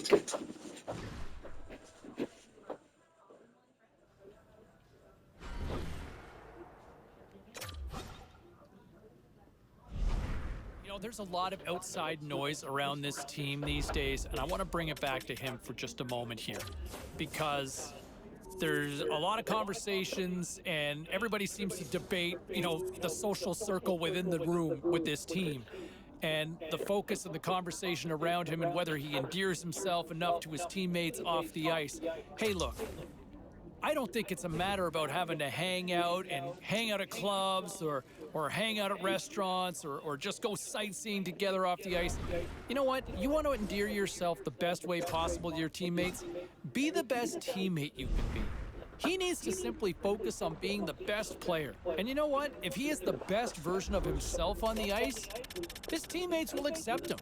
You know, there's a lot of outside noise around this team these days, and I want to bring it back to him for just a moment here because there's a lot of conversations and everybody seems to debate, the social circle within the room with this team and the focus and the conversation around him and whether he endears himself enough to his teammates off the ice. Hey, look, I don't think it's a matter about having to hang out at clubs or hang out at restaurants or just go sightseeing together off the ice. You know what? You want to endear yourself the best way possible to your teammates? Be the best teammate you can be. He needs to simply focus on being the best player. And you know what? If he is the best version of himself on the ice, his teammates will accept him.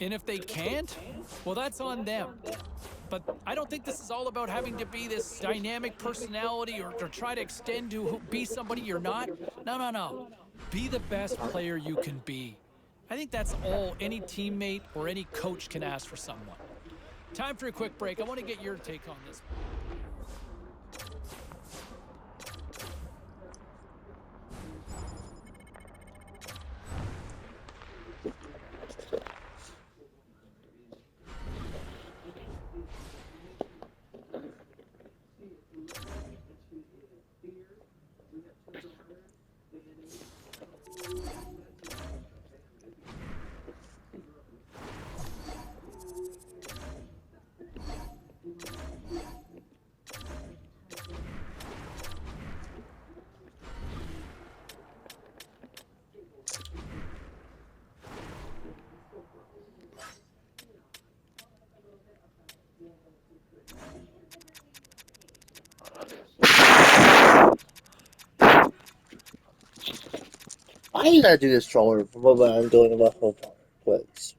And if they can't, well, that's on them. But I don't think this is all about having to be this dynamic personality or try to extend to be somebody you're not. No, no, no. Be the best player you can be. I think that's all any teammate or any coach can ask for someone. Time for a quick break. I want to get your take on this. Why you gotta do this stroller from what I'm doing about whole place?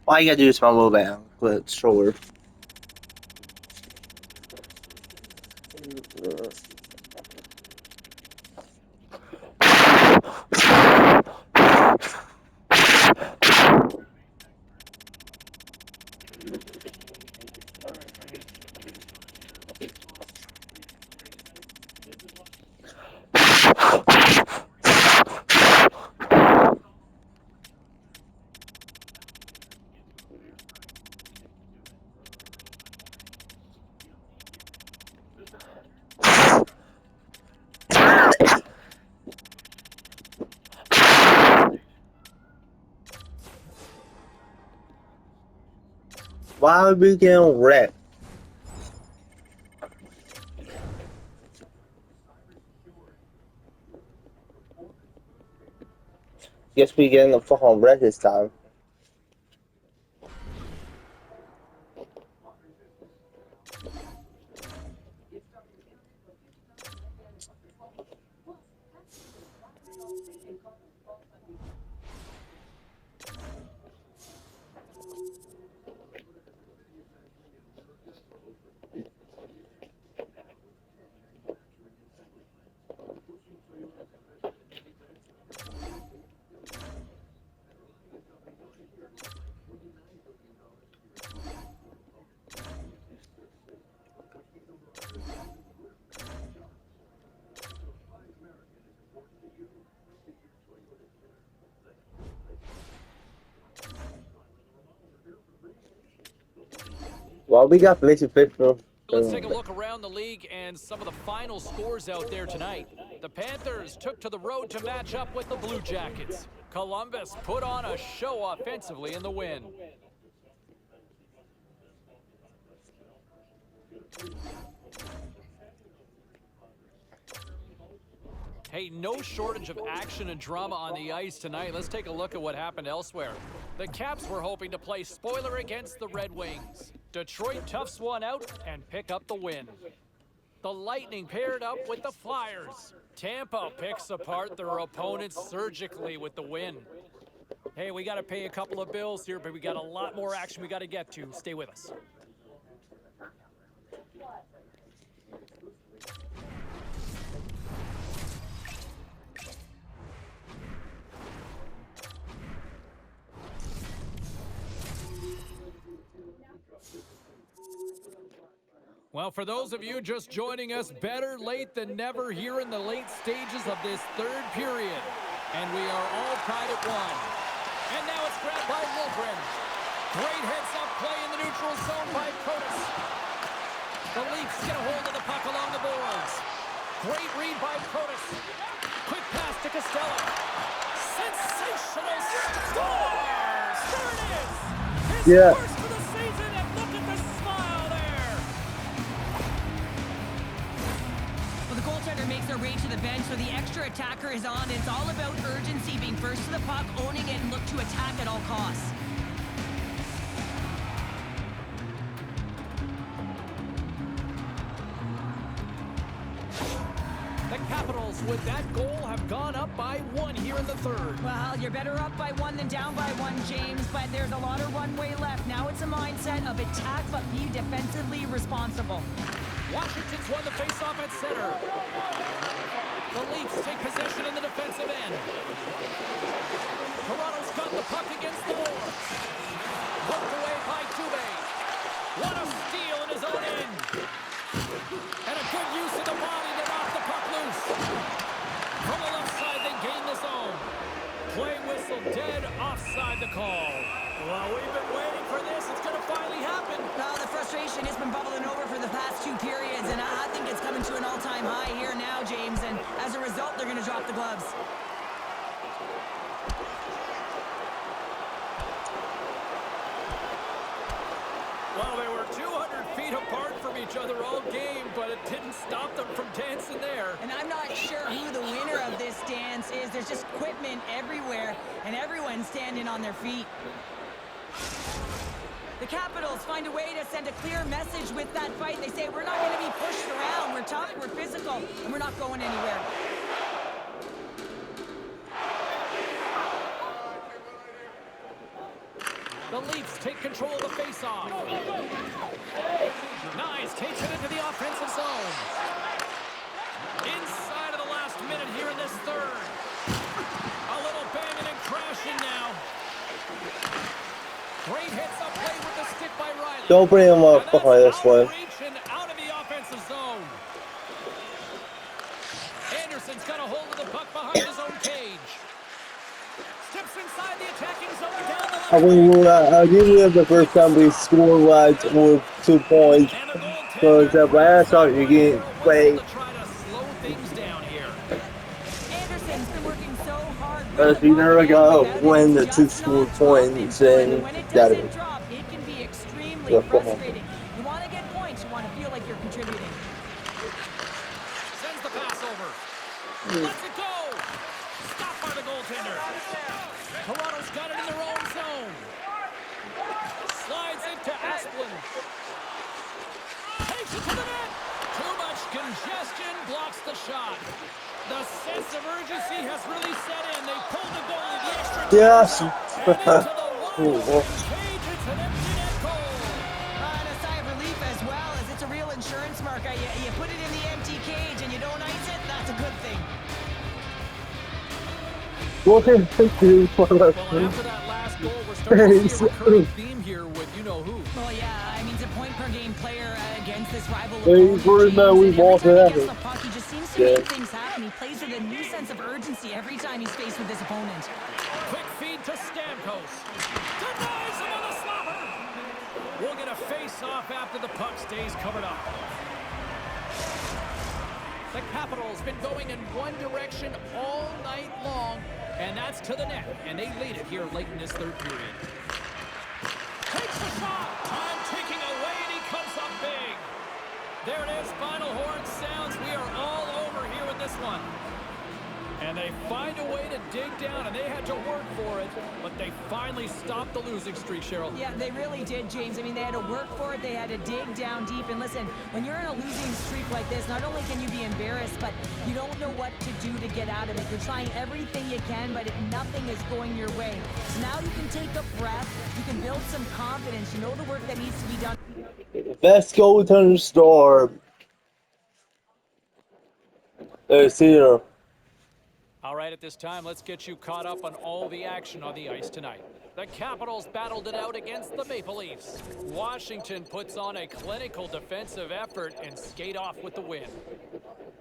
Why you gotta do this my little band with stroller? Why are we getting wrecked? Guess we getting a fucking red this time. Well, we got basic fit for. Let's take a look around the league and some of the final scores out there tonight. The Panthers took to the road to match up with the Blue Jackets. Columbus put on a show offensively in the win. Hey, no shortage of action and drama on the ice tonight. Let's take a look at what happened elsewhere. The Caps were hoping to play spoiler against the Red Wings. Detroit toughs one out and pick up the win. The Lightning paired up with the Flyers. Tampa picks apart their opponents surgically with the win. Hey, we got to pay a couple of bills here, but we got a lot more action we got to get to. Stay with us. Well, for those of you just joining us, better late than never here in the late stages of this third period. And we are all tied at 1. And now it's grabbed by Wilgren. Great heads-up play in the neutral zone by Protas. The Leafs get a hold of the puck along the boards. Great read by Protas. Quick pass to Costello. Sensational scores! There it is! His first for the season, and look at the smile there! Well, the goaltender makes their way to the bench, so the extra attacker is on. It's all about urgency, being first to the puck, owning it, and look to attack at all costs. The Capitals, with that goal, have gone up by 1 here in the third. Well, you're better up by 1 than down by 1, James, but there's a lot of runway left. Now it's a mindset of attack, but be defensively responsible. Washington's won the faceoff at center. The Leafs take possession in the defensive end. Toronto's got the puck against the boards. Poked away by Dubé. What a steal in his own end. And a good use of the body to knock the puck loose. From the left side, they gain the zone. Play whistle dead, offside the call. Well, we've been waiting for this. It's going to finally happen. Well, the frustration has been bubbling over for the past 2 periods, and I think it's coming to an all-time high here now, James, and as a result, they're going to drop the gloves. Well, they were 200 feet apart from each other all game, but it didn't stop them from dancing there. And I'm not sure who the winner of this dance is. There's just equipment everywhere, and everyone's standing on their feet. The Capitals find a way to send a clear message with that fight. They say, we're not going to be pushed around. We're tough, we're physical, and we're not going anywhere. The Leafs take control of the faceoff. Nice, takes it into the offensive zone. Inside of the last minute here in this third. A little banging and crashing now. Great hits up play with the stick by Riley. Don't bring him up behind this one. Out of the offensive zone. Anderson's got a hold of the puck behind his own cage. Steps inside the attacking zone down the left. I usually have the first time we score like with 2 points. Because the last time you get played. If you never got win the 2 score points, then that is. It can be extremely frustrating. You want to get points, you want to feel like you're contributing. Sends the pass over. Lets it go. Stopped by the goaltender. Toronto's got it in their own zone. Slides it to Asplund. Takes it to the net. Too much congestion blocks the shot. The sense of urgency has really set in. They pulled the goalie the extra time. Yes. And into the wide open cage. It's an empty net goal. And a sigh of relief as well, as it's a real insurance marker. You put it in the empty cage and you don't ice it, that's a good thing. Well, thank you for Well, after that last goal, we're starting to see a recurring theme here with you-know-who. Well, yeah, I mean, he's a point-per-game player against this rival Hey, opponent, Bruno, James, we and walked every time it he gets out. the puck, he just seems to Yeah. make things happen. He plays with a new sense of urgency every time he's faced with this opponent. Quick feed to Stamkos. Denies him on the slapper. We'll get a face-off after the puck stays covered up. The Capitals been going in one direction all night long, and that's to the net, and they lead it here late in this third period. Takes the shot. Time ticking away, and he comes up big. There it is. Final horn sounds. We are all over here with this one. And they find a way to dig down, and they had to work for it, but they finally stopped the losing streak, Cheryl. Yeah, they really did, James. I mean, they had to work for it. They had to dig down deep. And listen, when you're in a losing streak like this, not only can you be embarrassed, but you don't know what to do to get out of it. You're trying everything you can, but nothing is going your way. So now you can take a breath. You can build some confidence. You know the work that needs to be done. Best goaltender star. It's here. All right, at this time, let's get you caught up on all the action on the ice tonight. The Capitals battled it out against the Maple Leafs. Washington puts on a clinical defensive effort and skate off with the win.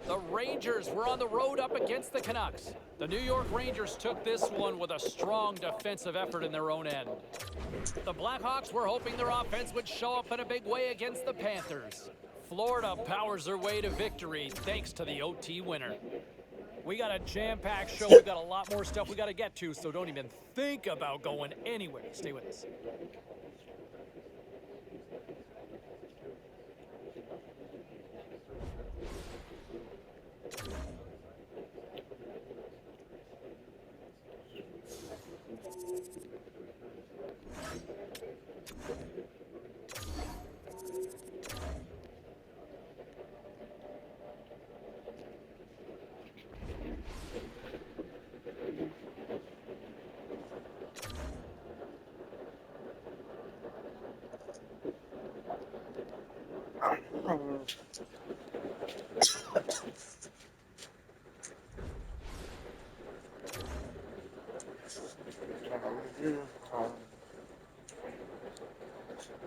The Rangers were on the road up against the Canucks. The New York Rangers took this one with a strong defensive effort in their own end. The Blackhawks were hoping their offense would show up in a big way against the Panthers. Florida powers their way to victory thanks to the OT winner. We got a jam-packed show. We got a lot more stuff we got to get to, so don't even think about going anywhere. Stay with us.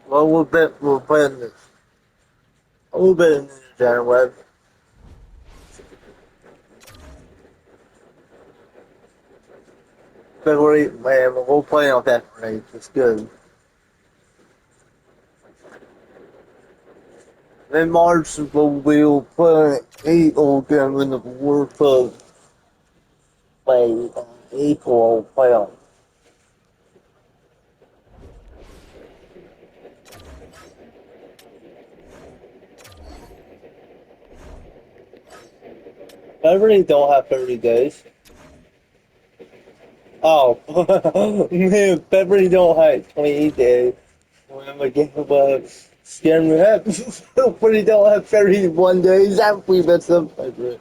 Well, we're playing this. A little bit in Janet Web. February, man, we'll play on that rate. It's good. In March, we'll play 8 again in the World Cup play April playoff. I really don't have 30 days. Oh, man, February don't have 28 days. I'm again, but scared me up. February don't have 31 days. That we messed up February.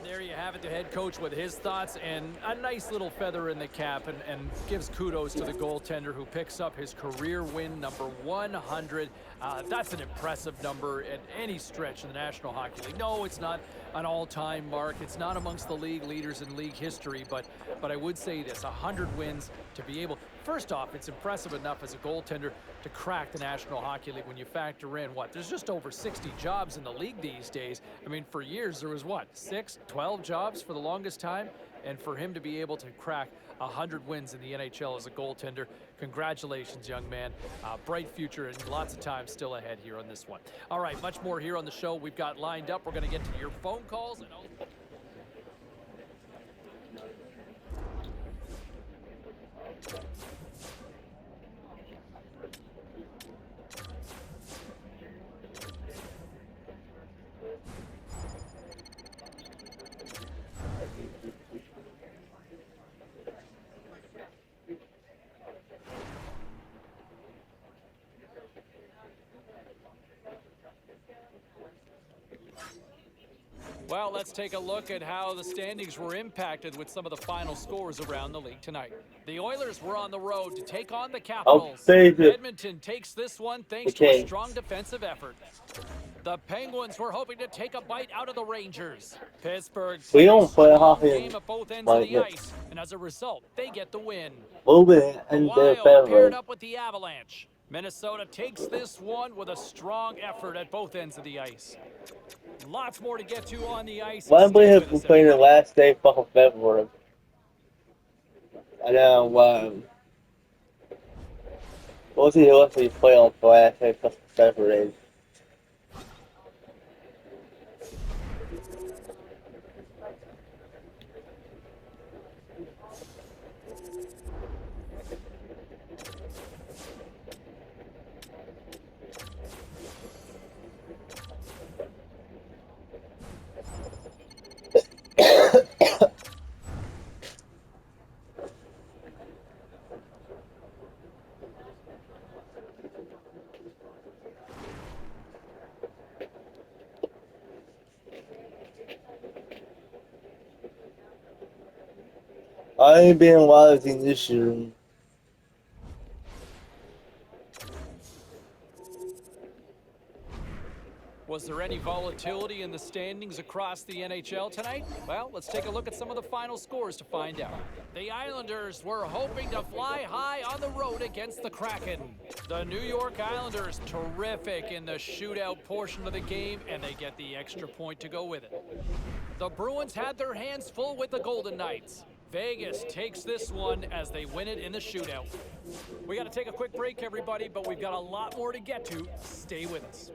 There you have it, the head coach with his thoughts and a nice little feather in the cap and gives kudos to the goaltender who picks up his career win number 100. That's an impressive number at any stretch in the National Hockey League. No, it's not an all-time mark. It's not amongst the league leaders in league history, but I would say this, 100 wins to be able First off, it's impressive enough as a goaltender to crack the National Hockey League when you factor in there's just over 60 jobs in the league these days. I mean, for years there was 12 jobs for the longest time, and for him to be able to crack 100 wins in the NHL as a goaltender, congratulations, young man. Bright future and lots of time still ahead here on this one. All right, much more here on the show we've got lined up. We're going to get to your phone calls and well, let's take a look at how the standings were impacted with some of the final scores around the league tonight. The Oilers were on the road to take on the Capitals. Edmonton takes this one thanks to a strong defensive effort. The Penguins were hoping to take a bite out of the Rangers. Pittsburgh played a strong game at both ends of the ice, and as a result, they get the win. The Wild paired up with the Avalanche. Minnesota takes this one with a strong effort at both ends of the ice. Lots more to get to on the ice. Why don't we have been playing the last day of February? I know, what was the last we play on the last day of February? I ain't been a lot of things this year. Was there any volatility in the standings across the NHL tonight? Well, let's take a look at some of the final scores to find out. The Islanders were hoping to fly high on the road against the Kraken. The New York Islanders terrific in the shootout portion of the game, and they get the extra point to go with it. The Bruins had their hands full with the Golden Knights. Vegas takes this one as they win it in the shootout. We got to take a quick break, everybody, but we've got a lot more to get to. Stay with us.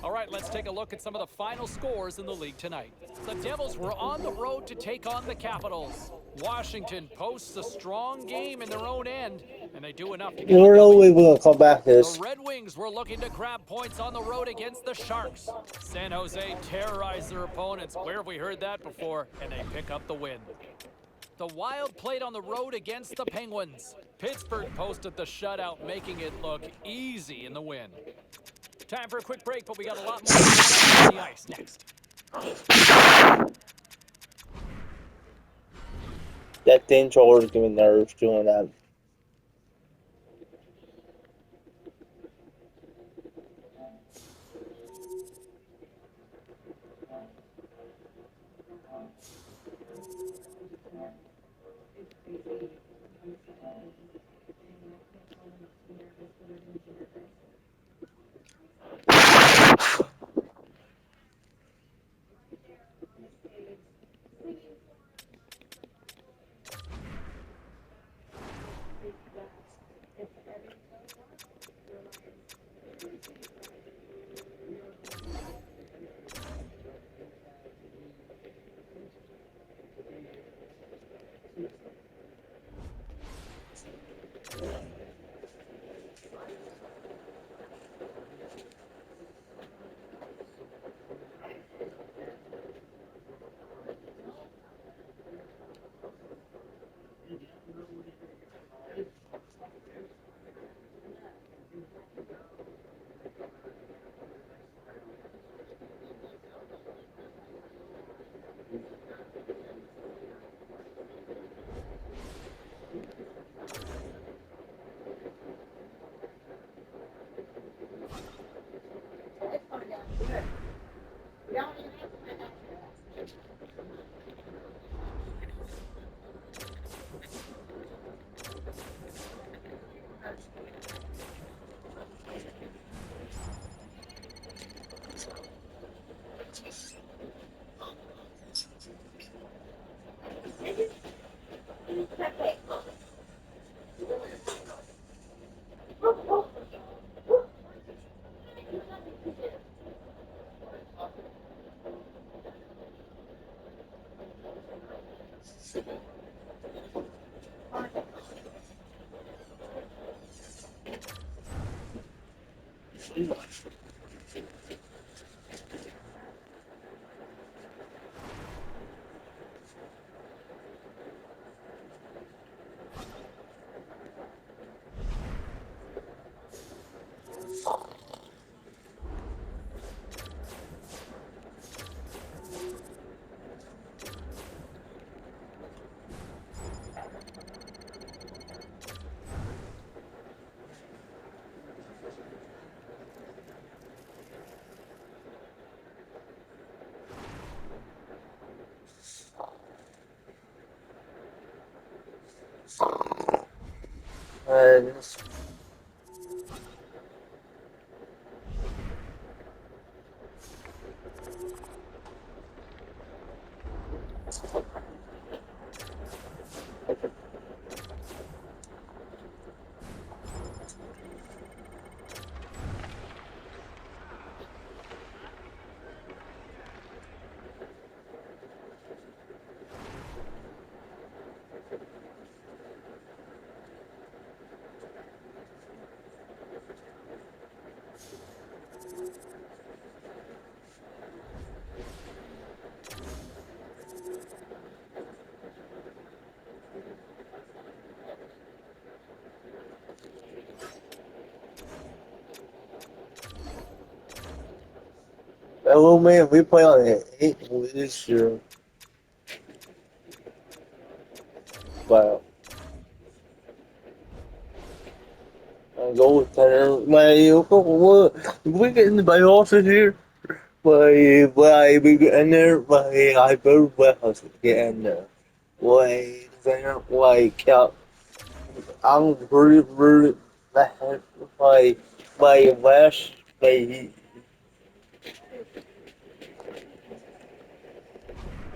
All right, let's take a look at some of the final scores in the league tonight. The Devils were on the road to take on the Capitals. Washington posts a strong game in their own end, and they do enough to get We're always going to come back this. The Red Wings were looking to grab points on the road against the Sharks. San Jose terrorized their opponents. Where have we heard that before? And they pick up the win. The Wild played on the road against the Penguins. Pittsburgh posted the shutout, making it look easy in the win. Time for a quick break, but we got a lot more on the ice next. That danger is giving nerves doing that. And well, man, we play on an 8 this year. Wow. Goaltender. We get in the playoffs this year. Why we get in there? Why I very well to get in there. Why there? Why count? I'm really bad. Why West? Why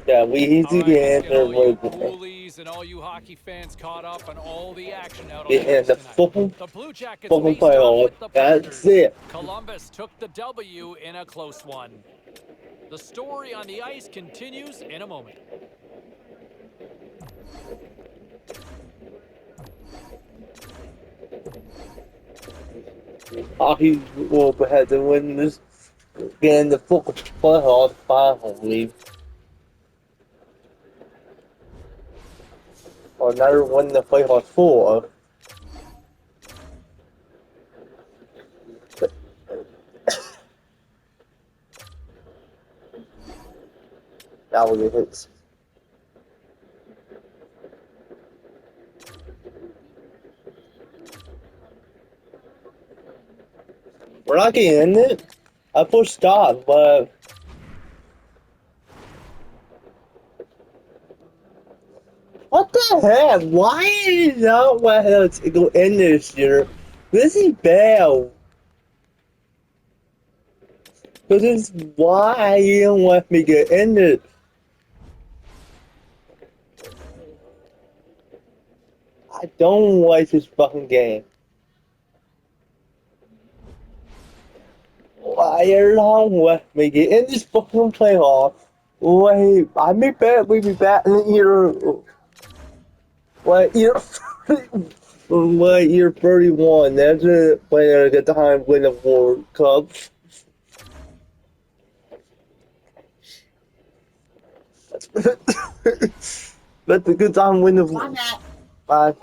yeah, we All easy right, let's get in get there all you with ghoulies and all you hockey fans caught up on all the action out on the in ice the tonight. fucking The Blue Jackets fucking faced off playoffs. with the That's Predators. it. Columbus took the W in a close one. The story on the ice continues in a moment. Hockey will have to win this. Get in the fucking playoffs finally. Or never win the playoffs for. That was a hit. We're not getting in it. I pushed stop, but what the heck? Why is not let us go in this year? This is bad. This is why you don't let me get in it. I don't like this fucking game. Why you don't let me get in this fucking playoff? Wait, I may bet we be back in year. What year? What year 31? That's it. When I get time win the World Cup. That's a good time win the. Bye.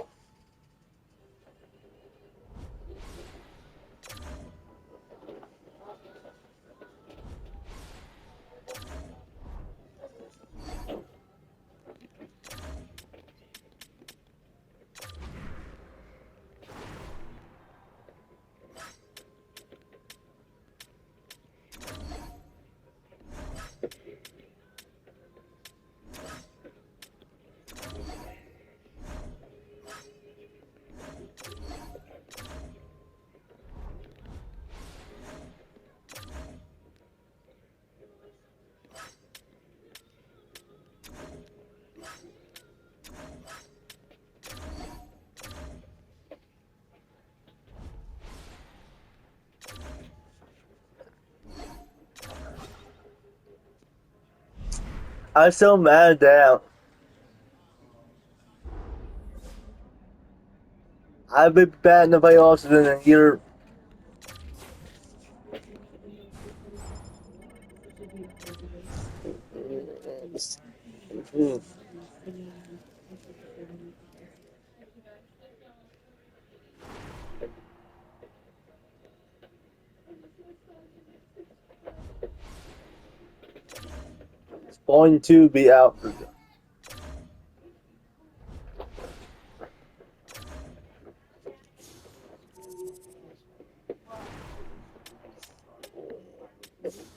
I'm so mad that I've been batting the playoffs in a year. this. It's going to be out for them.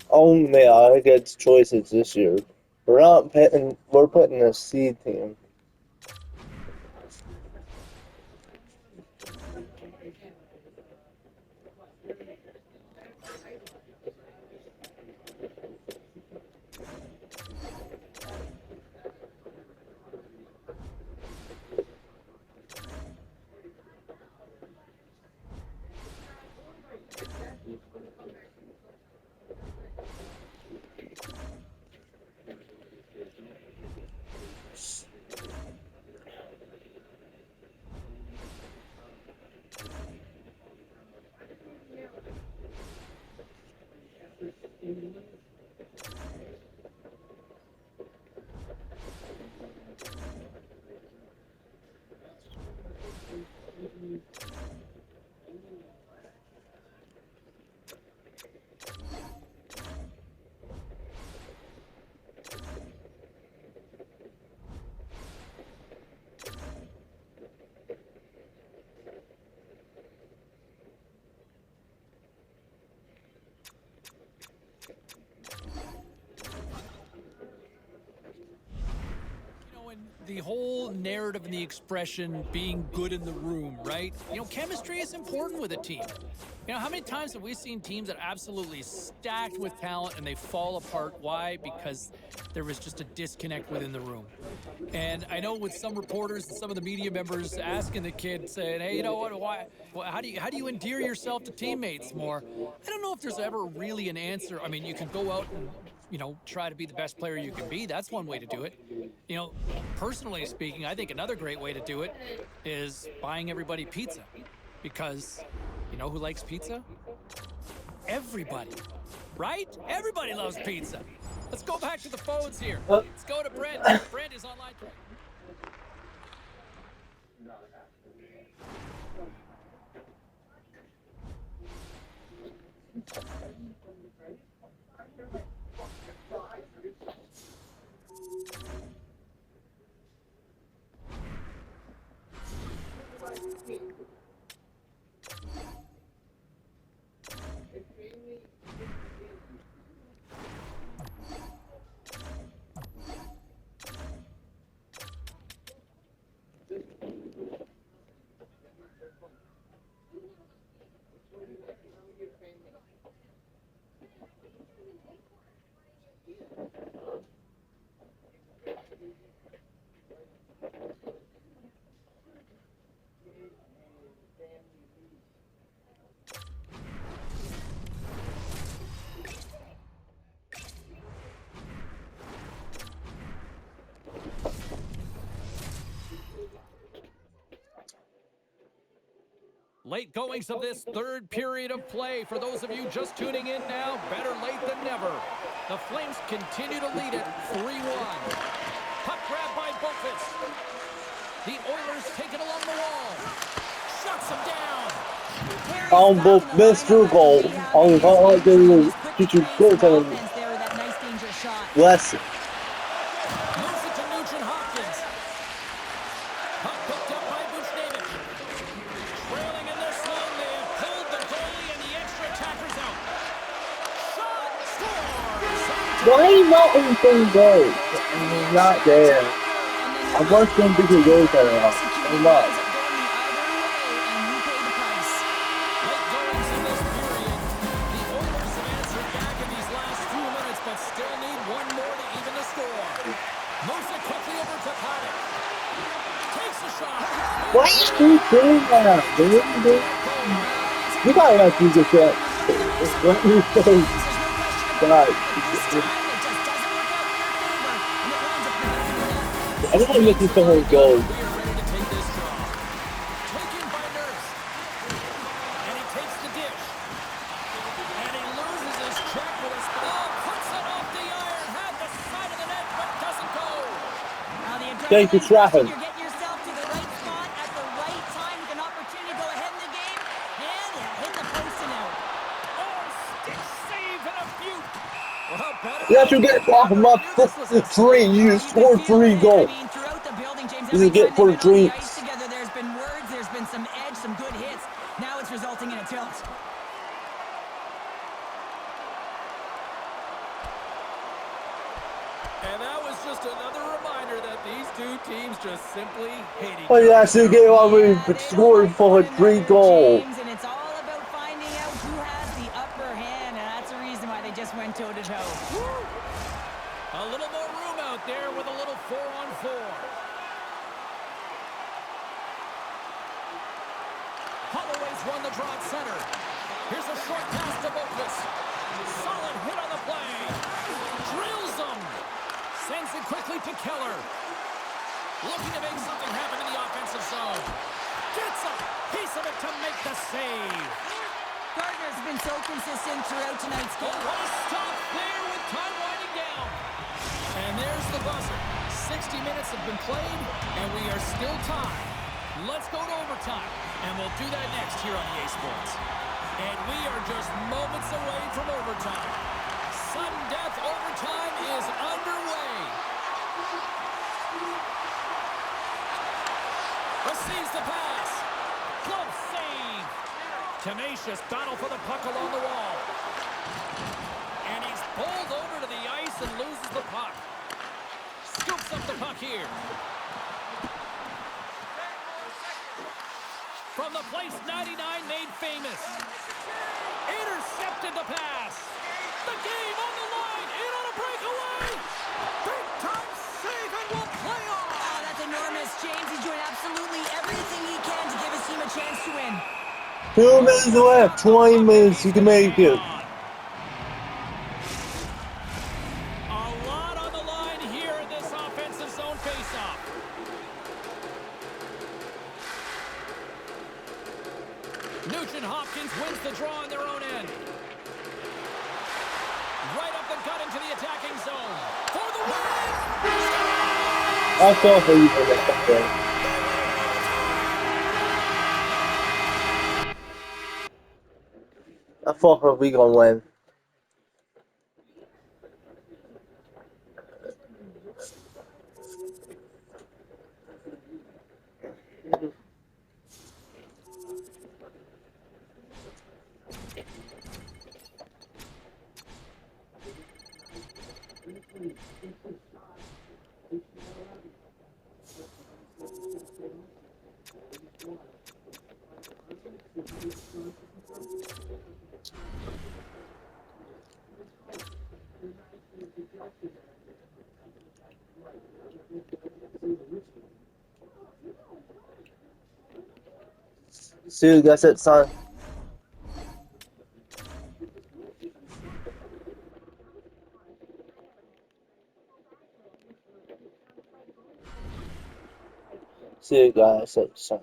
Only I get choices this year. We're putting a C team. The whole narrative and the expression being good in the room, right? Chemistry is important with a team. How many times have we seen teams that are absolutely stacked with talent and they fall apart? Why? Because there was just a disconnect within the room. And I know with some reporters and some of the media members asking the kid, saying, "Hey, you know what? Why? How do you endear yourself to teammates more?" I don't know if there's ever really an answer. I mean, you can go out and try to be the best player you can be. That's one way to do it. Personally speaking, I think another great way to do it is buying everybody pizza, because you know who likes pizza? Everybody, right? Everybody loves pizza. Let's go back to the phones here. Let's go to Brent. Brent is online. Late goings of this third period of play. For those of you just tuning in now, better late than never. The Flames continue to lead it 3-1. Puck grab by Boqvist. The Oilers take it along the wall. Shuts him down. Mr. Goal. Did you go to lesson? Moves it to Nugent Hopkins. Puck picked up by Buchnevich. Trailing in this one, they have pulled the goalie and the extra attacker's out. Shot, score! Why not anything goes? Not there. I want them to go there. A lot. Why are you doing that, dude? You gotta let you get that. What do you say? God. Everybody looking for her gold. And he loses his check with a puts it off the iron, had the side of the net, but doesn't Thank you, Fantastic. Trafford. You're getting yourself to the right spot at the right time with an opportunity to go ahead in the game. And hit the post and out. Oh, stick save and a beaut. Well, better You have to late get than off of never. my I knew this was a dream. sleeper. You You can scored feel 3 it. I goals. mean, throughout the building, James, This every is time it they've for been on the dreams. ice together, there's been words, there's been some edge, some good hits. Now it's resulting in a tilt. And that was just another reminder that these two teams just simply hate each Oh other. yeah, so game already Yeah, they don't scored like for one 3 another, goals. James, and it's all about finding out who has the upper hand, and that's the reason why they just went toe-to-toe. A little more room out there with a little 4-on-4. Holloway's won the draw at center. Here's a short pass to Bokus. Solid hit on the play. Drills him. Sends it quickly to Keller. Looking to make something happen in the offensive zone. Gets a piece of it to make the save. Gardner's been so consistent throughout tonight's Oh, game. what a stop there with time winding down. And there's the buzzer. 60 minutes have been played, and we are still tied. Let's go to overtime, and we'll do that next here on EA Sports. And we are just moments away from overtime. Sudden death overtime is underway. Receives the pass. Close save. Tenacious battle for the puck along the wall. And he's bowled over to the ice and loses the puck. Scoops up the puck here. From the place 99 made famous. Intercepted the pass. The game on the line. In on a breakaway. Big time save and will play on. Oh, that's enormous, James. He's doing absolutely everything he can to give his team a chance to win. 2 minutes left, 20 minutes, you can make it. A lot on the line here in this offensive zone faceoff. Nugent Hopkins wins the draw on their own end. Right up the gut into the attacking zone. For the win! I thought for you for that game. I thought we gonna win. See you guys at time. See you guys at time.